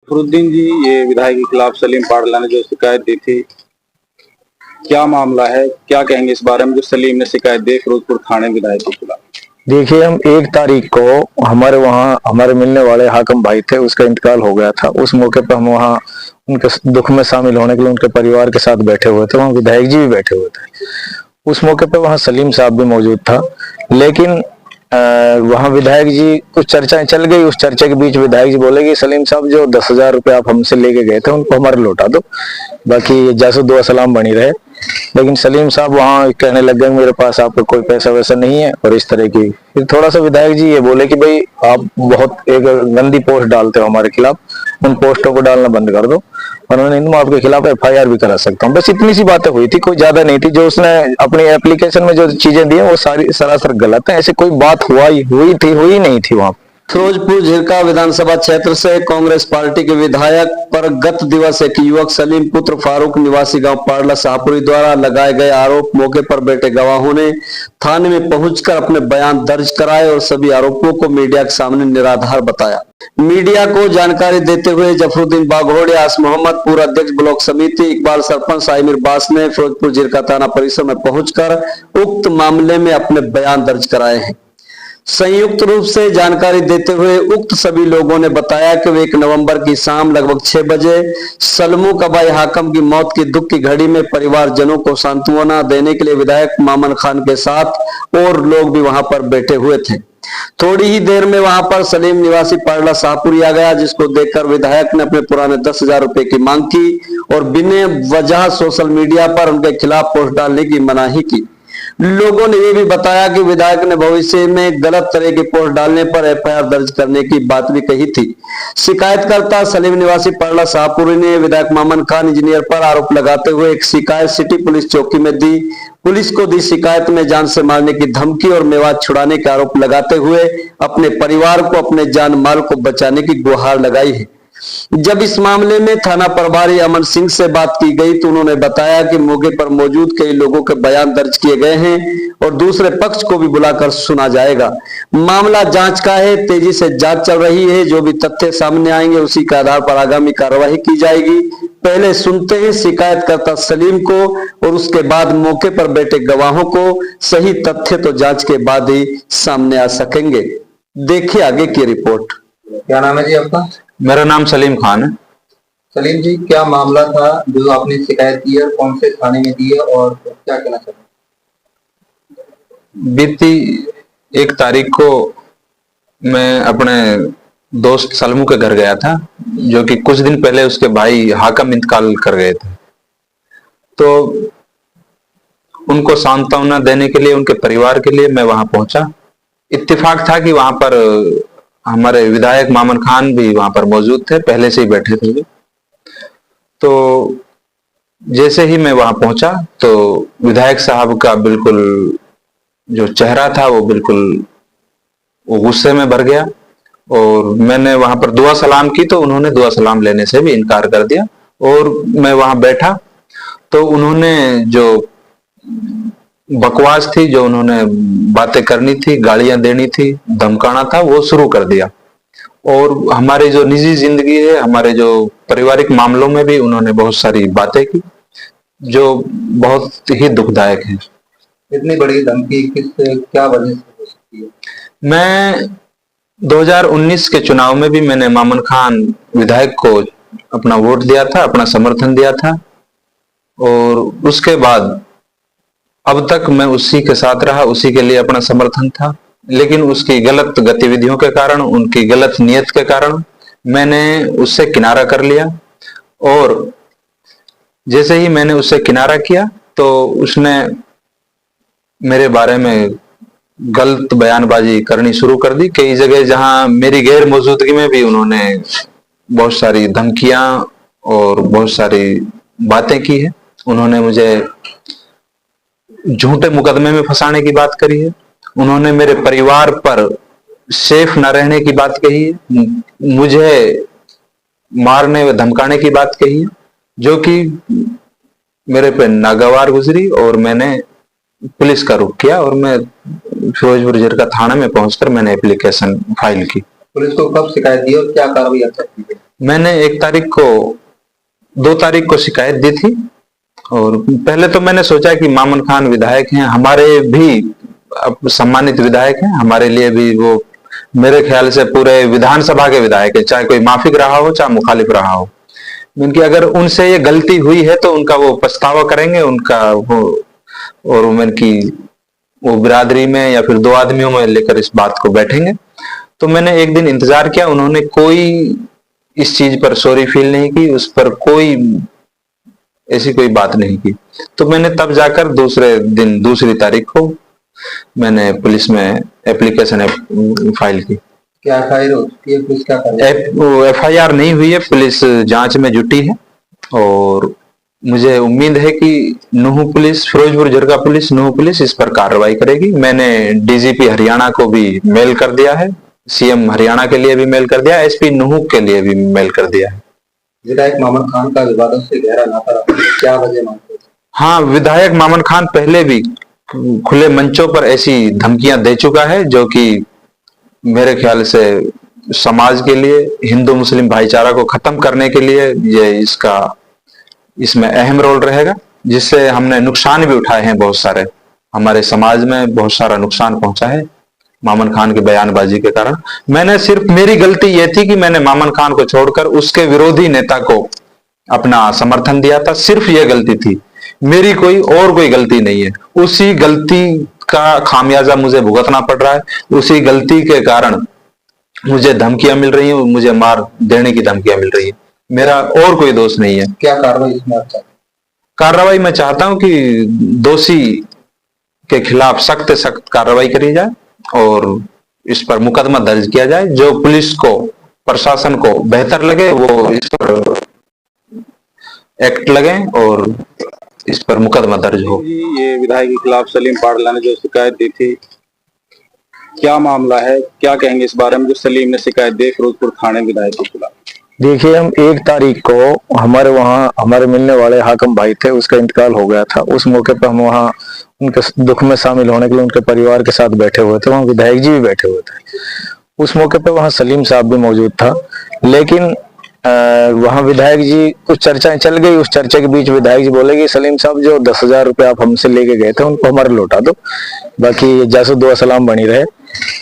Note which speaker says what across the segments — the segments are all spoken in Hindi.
Speaker 1: फखरुद्दीन जी, ये विधायक के खिलाफ सलीम पाडला ने जो शिकायत दी थी, क्या मामला है? क्या कहेंगे इस बारे में जो सलीम ने शिकायत दी फिरोजपुर थाने विधायक के खिलाफ?
Speaker 2: देखिए, हम 1 तारीख को हमारे वहाँ हमारे मिलने वाले हाकिम भाई थे, उसका इंतकाल हो गया था। उस मौके पर हम वहाँ उनके दुख में शामिल होने के लिए उनके परिवार के साथ बैठे हुए थे, वहाँ विधायक जी भी बैठे हुए थे। उस मौके पर वहाँ सलीम साहब भी मौजूद था, लेकिन वहाँ विधायक जी कुछ चर्चाएं चल गई। उस चर्चा के बीच विधायक जी बोले कि सलीम साहब, जो 10,000 रुपये आप हमसे लेके गए थे उनको हमारे लौटा दो, बाकी जैसे दुआ सलाम बनी रहे। लेकिन सलीम साहब वहाँ कहने लग गए मेरे पास आपका कोई पैसा वैसा नहीं है, और इस तरह की। फिर थोड़ा सा विधायक जी ये बोले कि भाई आप बहुत एक गंदी पोस्ट डालते हो हमारे खिलाफ, उन पोस्टों को डालना बंद कर दो, और मैं आपके खिलाफ FIR भी करा सकता हूँ। बस इतनी सी बातें हुई थी, कोई ज्यादा नहीं थी। जो उसने अपनी एप्लीकेशन में जो चीजें दी हैं वो सारी सरासर गलत है। ऐसी कोई बात हुई नहीं थी वहां।
Speaker 3: फिरोजपुर झिरका विधानसभा क्षेत्र से कांग्रेस पार्टी के विधायक पर गत दिवस एक युवक सलीम पुत्र फारूक निवासी गांव पाडला शाहपुरी द्वारा लगाए गए आरोप मौके पर बैठे गवाहों ने थाने में पहुंचकर अपने बयान दर्ज कराए और सभी आरोपों को मीडिया के सामने निराधार बताया। मीडिया को जानकारी देते हुए जफरुद्दीन बाघोड़िया, आस मोहम्मद, पूर्व अध्यक्ष ब्लॉक समिति, इकबाल सरपंच आमिर बास ने फिरोजपुर झिरका थाना परिसर में पहुंचकर उक्त मामले में अपने बयान दर्ज कराए हैं। संयुक्त रूप से जानकारी देते हुए उक्त सभी लोगों ने बताया कि वे 1 नवंबर की शाम लगभग 6 बजे सलमू कबाई हाकम की मौत की दुख की घड़ी में परिवारजनों को सांत्वना देने के लिए विधायक मामन खान के साथ और लोग भी वहां पर बैठे हुए थे। थोड़ी ही देर में वहां पर सलीम निवासी पाडला शाहपुरी आ गया, जिसको देखकर विधायक ने अपने पुराने 10,000 रुपए की मांग की और बिना वजह सोशल मीडिया पर उनके खिलाफ पोस्ट डालने की मनाही की। लोगों ने ये भी बताया कि विधायक ने भविष्य में गलत तरह की पोस्ट डालने पर FIR दर्ज करने की बात भी कही थी। शिकायतकर्ता सलीम निवासी पाडला शाहपुरी ने विधायक मामन खान इंजीनियर पर आरोप लगाते हुए एक शिकायत सिटी पुलिस चौकी में दी। पुलिस को दी शिकायत में जान से मारने की धमकी और मेवाद छुड़ाने के आरोप लगाते हुए अपने परिवार को अपने जान माल को बचाने की गुहार लगाई है। जब इस मामले में थाना प्रभारी अमन सिंह से बात की गई तो उन्होंने बताया कि मौके पर मौजूद कई लोगों के बयान दर्ज किए गए हैं और दूसरे पक्ष को भी बुलाकर सुना जाएगा। मामला जांच का है, तेजी से जांच चल रही है। जो भी तथ्य सामने आएंगे उसी के आधार पर आगामी कार्रवाई की जाएगी। पहले सुनते हैं शिकायतकर्ता सलीम को और उसके बाद मौके पर बैठे गवाहों को। सही तथ्य तो जांच के बाद ही सामने आ सकेंगे। देखिए आगे की रिपोर्ट।
Speaker 1: क्या नाम है जी आपका?
Speaker 4: मेरा नाम सलीम खान है।
Speaker 1: सलीम जी, क्या मामला था जो आपने शिकायत की है, कौन से थाने में दी है और क्या कहना चाहते हैं?
Speaker 4: बीती 1 तारीख को मैं अपने दोस्त सलमू के घर गया था, जो कि कुछ दिन पहले उसके भाई हाकम इंतकाल कर गए थे। तो उनको सांत्वना देने के लिए, उनके परिवार के लिए मैं वहां पहुंचा। इत्तेफाक था कि वहां पर हमारे विधायक मामन खान भी वहां पर मौजूद थे, पहले से ही बैठे थे। तो जैसे ही मैं वहां पहुंचा तो विधायक साहब का बिल्कुल जो चेहरा था वो बिल्कुल गुस्से में भर गया, और मैंने वहां पर दुआ सलाम की तो उन्होंने दुआ सलाम लेने से भी इनकार कर दिया। और मैं वहां बैठा तो उन्होंने जो बकवास थी, जो उन्होंने बातें करनी थी, गालियां देनी थी, धमकाना था, वो शुरू कर दिया। और हमारे जो निजी जिंदगी है, हमारे जो पारिवारिक मामलों में भी उन्होंने बहुत सारी बातें की जो बहुत ही दुखदायक है।
Speaker 1: इतनी बड़ी धमकी क्या वजह से हो सकती है?
Speaker 4: मैं 2019 के चुनाव में भी मैंने मामन खान विधायक को अपना वोट दिया था, अपना समर्थन दिया था, और उसके बाद अब तक मैं उसी के साथ रहा, उसी के लिए अपना समर्थन था। लेकिन उसकी गलत गतिविधियों के कारण, उनकी गलत नियत के कारण मैंने उससे किनारा कर लिया। और जैसे ही मैंने उससे किनारा किया तो उसने मेरे बारे में गलत बयानबाजी करनी शुरू कर दी। कई जगह जहां मेरी गैर मौजूदगी में भी उन्होंने बहुत सारी धमकियां और बहुत सारी बातें की है। उन्होंने मुझे झूठे मुकदमे में फंसाने की बात करी है। उन्होंने मेरे परिवार पर सेफ न रहने की बात कही है, मुझे मारने व धमकाने की बात कही है, जो कि मेरे पे नागवार गुजरी। और मैंने पुलिस का रुख किया और मैं फिरोजपुर झिरका थाना में पहुंचकर मैंने एप्लीकेशन फाइल की।
Speaker 1: पुलिस को कब शिकायत दी और क्या कार्रवाई अब तक की गई?
Speaker 4: मैंने 1 तारीख को 2 तारीख को शिकायत दी थी। और पहले तो मैंने सोचा कि मामन खान विधायक हैं, हमारे भी सम्मानित विधायक हैं, हमारे लिए भी वो मेरे ख्याल से पूरे विधानसभा के विधायक है, चाहे कोई माफिक रहा हो चाहे मुखालिफ रहा हो। उनकी अगर उनसे ये गलती हुई है तो उनका वो पछतावा करेंगे, उनका वो और उनकी वो बिरादरी में या फिर 2 आदमियों में लेकर इस बात को बैठेंगे। तो मैंने एक दिन इंतजार किया, उन्होंने कोई इस चीज पर सॉरी फील नहीं की, उस पर कोई ऐसी कोई बात नहीं की। तो मैंने तब जाकर दूसरे दिन 2 तारीख को मैंने पुलिस में एप्लीकेशन फाइल की।
Speaker 1: क्या एफआईआर हो चुकी है? पुलिस क्या कर रही है?
Speaker 4: एफआईआर नहीं हुई है, पुलिस जांच में जुटी है। और मुझे उम्मीद है कि नूह पुलिस, फिरोजपुर जरगा पुलिस, नूह पुलिस इस पर कार्रवाई करेगी। मैंने डीजीपी हरियाणा को भी मेल कर दिया है, सीएम हरियाणा के लिए भी मेल कर दिया, एसपी नूह के लिए भी मेल कर दिया है।
Speaker 1: विधायक मामन खान का विवादों से गहरा नाता रहा, क्या वजह मानते हैं?
Speaker 4: हाँ, विधायक मामन खान पहले भी खुले मंचों पर ऐसी धमकियां दे चुका है, जो कि मेरे ख्याल से समाज के लिए, हिंदू मुस्लिम भाईचारा को खत्म करने के लिए ये इसमें अहम रोल रहेगा, जिससे हमने नुकसान भी उठाए हैं बहुत सारे। हमारे समाज में बहुत सारा नुकसान पहुंचा है मामन खान की बयानबाजी के कारण। मैंने सिर्फ, मेरी गलती यह थी कि मैंने मामन खान को छोड़कर उसके विरोधी नेता को अपना समर्थन दिया था, सिर्फ यह गलती थी, मेरी कोई गलती नहीं है। उसी गलती का खामियाजा मुझे भुगतना पड़ रहा है, उसी गलती के कारण मुझे धमकियां मिल रही हैं, मुझे मार देने की धमकियां मिल रही है, मेरा और कोई दोष नहीं है।
Speaker 1: क्या कार्रवाई इसमें आप चाहते हैं?
Speaker 4: कार्रवाई मैं चाहता हूं कि दोषी के खिलाफ सख्त से सख्त कार्रवाई करी जाए और इस पर मुकदमा दर्ज किया जाए। जो पुलिस को, प्रशासन को बेहतर लगे वो इस पर एक्ट लगे और इस पर मुकदमा दर्ज हो।
Speaker 1: ये विधायक के खिलाफ सलीम पाडला ने जो शिकायत दी थी, क्या मामला है, क्या कहेंगे इस बारे में जो सलीम ने शिकायत दी फिरोजपुर थाने विधायक के खिलाफ?
Speaker 2: देखिए, हम 1 तारीख को हमारे वहाँ हमारे मिलने वाले हाकिम भाई थे, उसका इंतकाल हो गया था। उस मौके पर हम वहाँ उनके दुख में शामिल होने के लिए उनके परिवार के साथ बैठे हुए थे, वहाँ विधायक जी भी बैठे हुए थे। उस मौके पर वहाँ सलीम साहब भी मौजूद था, लेकिन वहाँ विधायक जी, कुछ चर्चाएं चल गई। उस चर्चा के बीच विधायक जी बोले कि सलीम साहब, जो 10,000 रुपये आप हमसे लेके गए थे उनको हमारे लौटा दो, बाकी जैसे दुआ सलाम बनी रहे।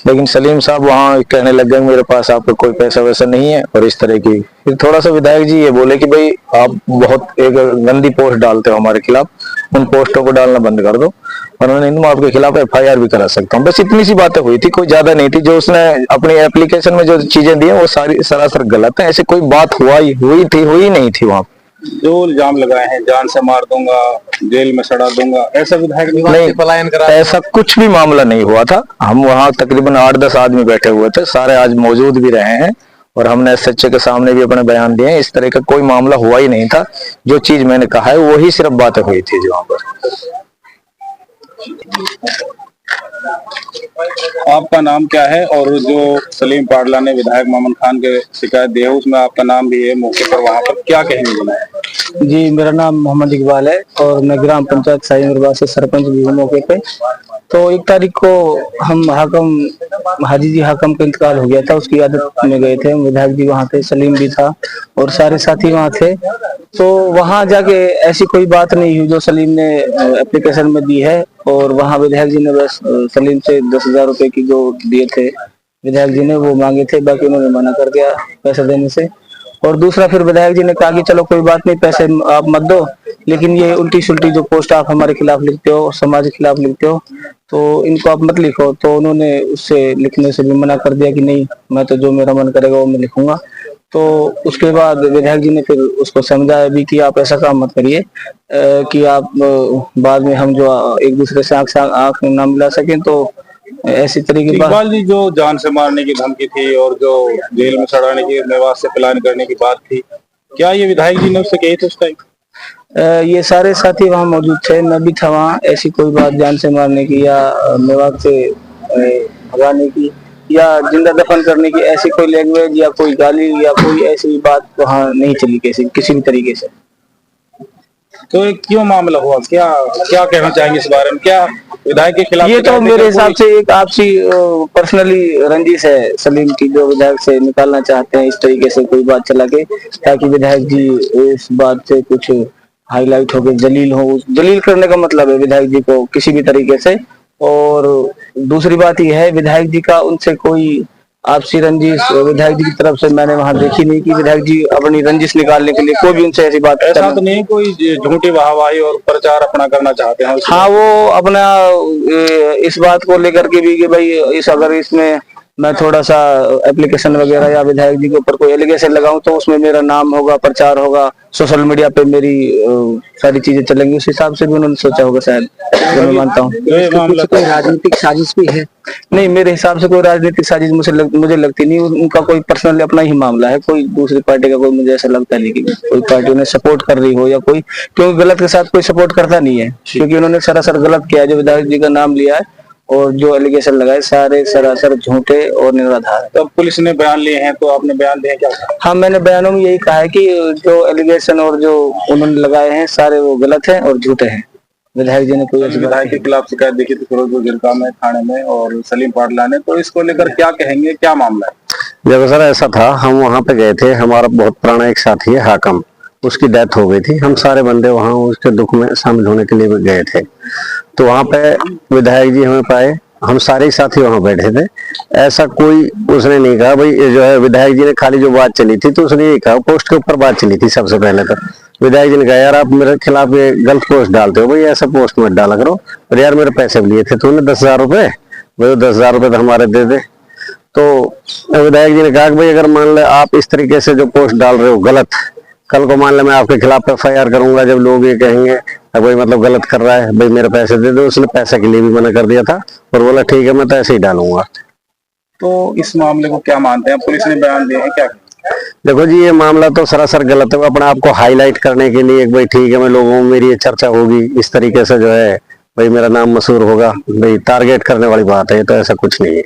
Speaker 2: लेकिन सलीम साहब वहाँ कहने लग गए मेरे पास आपका कोई पैसा वैसा नहीं है और इस तरह की। फिर थोड़ा सा विधायक जी ये बोले कि भाई आप बहुत एक गंदी पोस्ट डालते हो हमारे खिलाफ, उन पोस्टों को डालना बंद कर दो और मैं आपके खिलाफ एफआईआर भी करा सकता हूँ। बस इतनी सी बातें हुई थी, कोई ज्यादा नहीं थी। जो उसने अपनी एप्लीकेशन में जो चीजें दी है वो सारी सरासर गलत है, ऐसी कोई बात हुई नहीं थी। वहाँ
Speaker 1: जो इल्जाम लगाए हैं, जान से मार दूंगा, जेल में सड़ा दूंगा, ऐसा विधायक
Speaker 2: नहीं,
Speaker 1: पलायन करा,
Speaker 2: ऐसा कुछ भी मामला नहीं हुआ था। हम वहाँ तकरीबन 8-10 आदमी बैठे हुए थे, सारे आज मौजूद भी रहे हैं और हमने एसएचओ के सामने भी अपने बयान दिए हैं। इस तरह का कोई मामला हुआ ही नहीं था। जो चीज मैंने कहा है वही सिर्फ बातें हुई थी जो वहाँ पर।
Speaker 1: आपका नाम क्या है और जो सलीम पाडला ने विधायक मामन खान के शिकायत दी है उसमें आपका नाम भी है मौके पर, वहाँ पर क्या कहेंगे?
Speaker 5: जी, मेरा नाम मोहम्मद इकबाल है और मैं ग्राम पंचायत साईं से सरपंच भी हूँ मौके पे। तो 1 तारीख को हम हाजी जी हाकम का इंतकाल हो गया था, उसकी आदत में गए थे। विधायक जी वहाँ थे, सलीम भी था और सारे साथी वहाँ थे। तो वहाँ जाके ऐसी कोई बात नहीं हुई जो सलीम ने एप्लीकेशन में दी है। और वहाँ विधायक जी ने बस सलीम से 10,000 रुपए की जो दिए थे विधायक जी ने वो मांगे थे, बाकी उन्होंने मना कर दिया पैसे देने से। और दूसरा फिर विधायक जी ने कहा कि चलो कोई बात नहीं, पैसे आप मत दो, लेकिन ये उल्टी सुल्टी जो पोस्ट आप हमारे खिलाफ लिखते हो, समाज के खिलाफ लिखते हो, तो इनको आप मत लिखो। तो उन्होंने उससे लिखने से भी मना कर दिया कि नहीं, मैं तो जो मेरा मन करेगा वो मैं लिखूंगा। तो उसके बाद विधायक जी ने फिर उसको समझाया भी कि आप ऐसा काम मत करिए कि आप बाद में हम जो एक दूसरे से आंख ना मिला सकें। तो ऐसी तरीके की
Speaker 1: इकबाल जी, जो जान से मारने की धमकी थी और जो जेल में सड़ाने की, मेवात से पलायन करने की बात थी, क्या ये विधायक जी ने उससे कही थी उस टाइम?
Speaker 5: ये सारे साथी वहाँ मौजूद थे, मैं भी था वहाँ। ऐसी कोई बात जान से मारने की या मेवात से भगाने की या जिंदा दफन करने की ऐसी कोई लैंग्वेज या कोई गाली या कोई ऐसी बात वहाँ नहीं चली किसी भी तरीके से।
Speaker 1: तो ये क्यों मामला हुआ, क्या क्या कहना चाहेंगे इस बारे में? क्या विधायक के खिलाफ
Speaker 5: ये तो
Speaker 1: शिकायत
Speaker 5: मेरे
Speaker 1: लेकर
Speaker 5: हिसाब से एक आपसी पर्सनली रंजिश है सलीम की, जो विधायक से निकालना चाहते हैं इस तरीके से कोई बात चला के, ताकि विधायक जी इस बात से कुछ हाईलाइट हो गए, जलील हो। जलील करने का मतलब है विधायक जी को किसी भी तरीके से। और दूसरी बात यह है, विधायक जी का उनसे कोई आपसी रंजिश विधायक जी की तरफ से मैंने वहां देखी नहीं कि विधायक जी अपनी रंजिश निकालने के लिए कोई भी उनसे ऐसी बात
Speaker 1: ऐसा तो नहीं कोई झूठी वाहवाही और प्रचार अपना करना चाहते हैं?
Speaker 5: हाँ, वो अपना इस बात को लेकर के भी कि भाई अगर इसमें मैं थोड़ा सा एप्लीकेशन वगैरह या विधायक जी के ऊपर कोई एलिगेशन लगाऊं तो उसमें मेरा नाम होगा, प्रचार होगा, सोशल मीडिया पे मेरी सारी चीजें चलेंगी, उस हिसाब से भी उन्होंने सोचा होगा शायद, जो मैं मानता हूँ।
Speaker 6: कोई राजनीतिक साजिश भी है?
Speaker 5: नहीं, मेरे हिसाब से कोई राजनीतिक साजिश मुझे लगती नहीं। उनका कोई पर्सनली अपना ही मामला है, कोई दूसरी पार्टी का कोई मुझे ऐसा लगता नहीं कि कोई पार्टी उन्हें सपोर्ट कर रही हो या कोई, क्योंकि गलत के साथ कोई सपोर्ट करता नहीं है, क्योंकि उन्होंने सरासर गलत किया है। जो विधायक जी का नाम लिया है और जो एलिगेशन लगाए सारे सरासर झूठे और निराधार है।
Speaker 1: तो पुलिस ने बयान लिए हैं, तो आपने बयान दिए क्या?
Speaker 5: हाँ, मैंने बयानों में यही कहा है कि जो एलिगेशन और जो उन्होंने लगाए हैं सारे वो गलत हैं और झूठे हैं। विधायक जी ने कोई ऐसी
Speaker 1: विधायक के खिलाफ शिकायत देखी थी फिरोजपुर गिरका में थाने में और सलीम पाडला ने, तो इसको लेकर क्या कहेंगे, क्या मामला है?
Speaker 7: देखो सर, ऐसा था, हम वहां पे गए थे, हमारा बहुत पुराना एक साथी है हाकम, उसकी डेथ हो गई थी। हम सारे बंदे वहां उसके दुख में शामिल होने के लिए गए थे। तो वहां पे विधायक जी हमें पाए, हम सारे ही साथी वहां बैठे थे। ऐसा कोई उसने नहीं कहा भाई ये जो है, विधायक जी ने खाली जो बात चली थी तो उसने यही कहा, पोस्ट के ऊपर बात चली थी सबसे पहले तो विधायक जी ने कहा यार आप मेरे खिलाफ ये गलत पोस्ट डालते हो, भाई ऐसा पोस्ट मत डाला करो। पर यार मेरे पैसे भी लिए थे तूने 10,000 रुपए, भाई 10,000 रुपए तो हमारे दे दे। तो विधायक जी ने कहा कि भाई अगर मान ले आप इस तरीके से जो पोस्ट डाल रहे हो गलत, कल को मान ले मैं आपके खिलाफ FIR करूंगा, जब लोग ये कहेंगे भाई मतलब गलत कर रहा है, भाई मेरे पैसे दे दो। उसने पैसे के लिए भी मना कर दिया था और बोला ठीक है मैं तो ऐसे ही डालूंगा।
Speaker 1: तो इस मामले को क्या मानते हैं? पुलिस ने बयान दिए हैं क्या?
Speaker 7: देखो जी, ये मामला तो सरासर गलत है। वो अपने आप को हाईलाइट करने के लिए भाई ठीक है मैं लोगों में मेरी ये चर्चा होगी, इस तरीके से जो है भाई मेरा नाम मशहूर होगा, भाई टारगेट करने वाली बात है, तो ऐसा कुछ नहीं है।